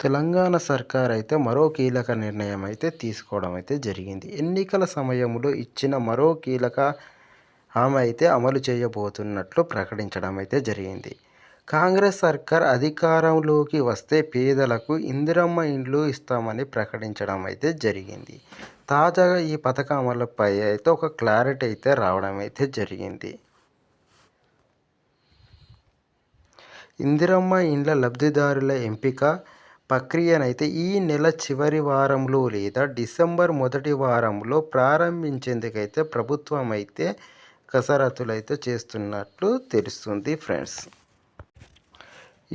తెలంగాణ సర్కార్ అయితే మరో కీలక నిర్ణయం అయితే తీసుకోవడం అయితే జరిగింది. ఎన్నికల సమయంలో ఇచ్చిన మరో కీలక హామీ అయితే అమలు చేయబోతున్నట్లు ప్రకటించడం అయితే జరిగింది. కాంగ్రెస్ సర్కార్ అధికారంలోకి వస్తే పేదలకు ఇందిరమ్మ ఇండ్లు ఇస్తామని ప్రకటించడం అయితే జరిగింది. తాజాగా ఈ పథకం అమలుపై అయితే ఒక క్లారిటీ అయితే రావడం అయితే జరిగింది. ఇందిరమ్మ ఇండ్ల లబ్ధిదారుల ఎంపిక ప్రక్రియనైతే ఈ నెల చివరి వారంలో లేదా డిసెంబర్ మొదటి వారంలో ప్రారంభించేందుకైతే ప్రభుత్వం అయితే కసరత్తులైతే చేస్తున్నట్లు తెలుస్తుంది ఫ్రెండ్స్.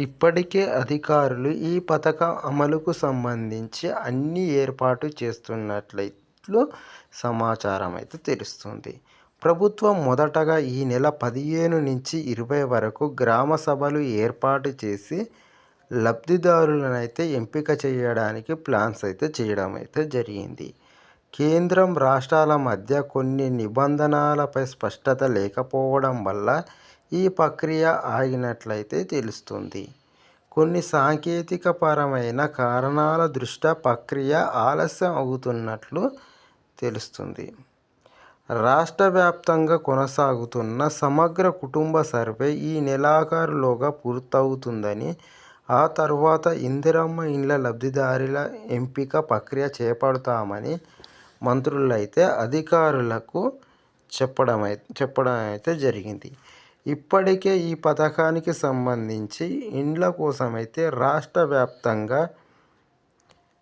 ఇప్పటికే అధికారులు ఈ పథకం అమలుకు సంబంధించి అన్ని ఏర్పాటు చేస్తున్నట్లు సమాచారం అయితే తెలుస్తుంది. ప్రభుత్వం మొదటగా ఈ నెల 15 నుంచి 20 వరకు గ్రామ సభలు ఏర్పాటు చేసి లబ్ధిదారులనైతే ఎంపిక చేయడానికి ప్లాన్స్ అయితే చేయడం అయితే జరిగింది. కేంద్రం రాష్ట్రాల మధ్య కొన్ని నిబంధనలపై స్పష్టత లేకపోవడం వల్ల ఈ ప్రక్రియ ఆగినట్లయితే తెలుస్తుంది. కొన్ని సాంకేతికపరమైన కారణాల దృష్ట్యా ప్రక్రియ ఆలస్యం అవుతున్నట్లు తెలుస్తుంది. రాష్ట్ర వ్యాప్తంగా కొనసాగుతున్న సమగ్ర కుటుంబ సర్వే ఈ నెలాఖరులోగా పూర్తవుతుందని, ఆ తర్వాత ఇందిరమ్మ ఇండ్ల లబ్ధిదారుల ఎంపిక ప్రక్రియ చేపడతామని మంత్రులైతే అధికారులకు చెప్పడం అయితే జరిగింది. ఇప్పటికే ఈ పథకానికి సంబంధించి ఇండ్ల కోసమైతే రాష్ట్ర వ్యాప్తంగా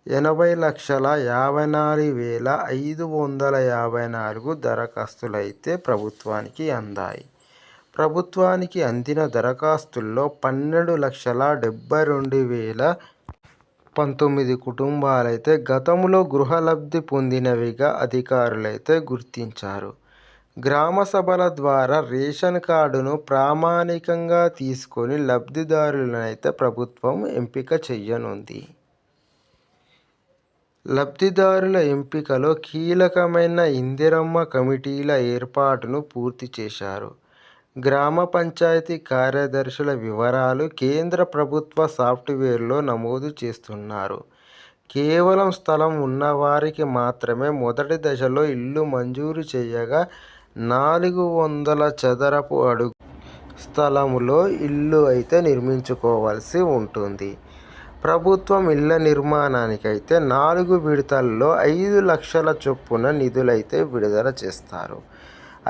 80,54,554 దరఖాస్తులైతే ప్రభుత్వానికి అందాయి. ప్రభుత్వానికి అందిన దరఖాస్తుల్లో 12,72,019 కుటుంబాలైతే గతంలో గృహలబ్ధి పొందినవిగా అధికారులైతే గుర్తించారు. గ్రామ సభల ద్వారా రేషన్ కార్డును ప్రామాణికంగా తీసుకొని లబ్ధిదారులనైతే ప్రభుత్వం ఎంపిక చేయనుంది. లబ్ధిదారుల ఎంపికలో కీలకమైన ఇందిరమ్మ కమిటీల ఏర్పాటును పూర్తి చేశారు. గ్రామ పంచాయతీ కార్యదర్శుల వివరాలు కేంద్ర ప్రభుత్వ సాఫ్ట్వేర్లో నమోదు చేస్తున్నారు. కేవలం స్థలం ఉన్నవారికి మాత్రమే మొదటి దశలో ఇల్లు మంజూరు చేయగా 400 చదరపు అడుగు స్థలంలో ఇల్లు అయితే నిర్మించుకోవాల్సి ఉంటుంది. ప్రభుత్వం ఇళ్ల నిర్మాణానికైతే 4 విడతల్లో 5 లక్షల చొప్పున నిధులైతే విడుదల చేస్తారు.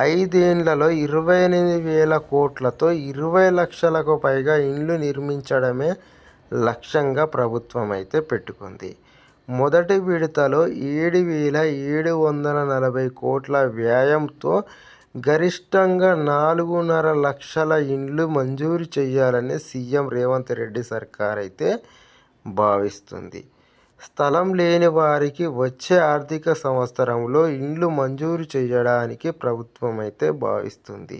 5 ఏళ్లలో 28,000 కోట్లతో 20 లక్షలకు పైగా ఇండ్లు నిర్మించడమే లక్ష్యంగా ప్రభుత్వం అయితే పెట్టుకుంది. మొదటి విడతలో 7,740 కోట్ల వ్యయంతో గరిష్టంగా 4.5 లక్షల ఇండ్లు మంజూరు చేయాలని సీఎం రేవంత్ రెడ్డి సర్కార్ అయితే భావిస్తుంది. స్థలం లేని వారికి వచ్చే ఆర్థిక సంవత్సరంలో ఇండ్లు మంజూరు చేయడానికి ప్రభుత్వం అయితే భావిస్తుంది.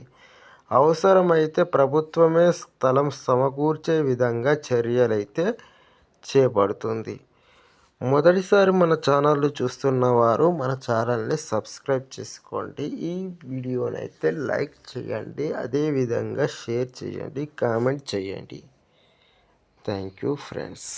అవసరమైతే ప్రభుత్వమే స్థలం సమకూర్చే విధంగా చర్యలైతే చేపడుతుంది. మొదటిసారి మన ఛానల్ని చూస్తున్న వారు మన ఛానల్ని సబ్స్క్రైబ్ చేసుకోండి. ఈ వీడియోని అయితే లైక్ చేయండి, అదేవిధంగా షేర్ చేయండి, కామెంట్ చేయండి. Thank you friends.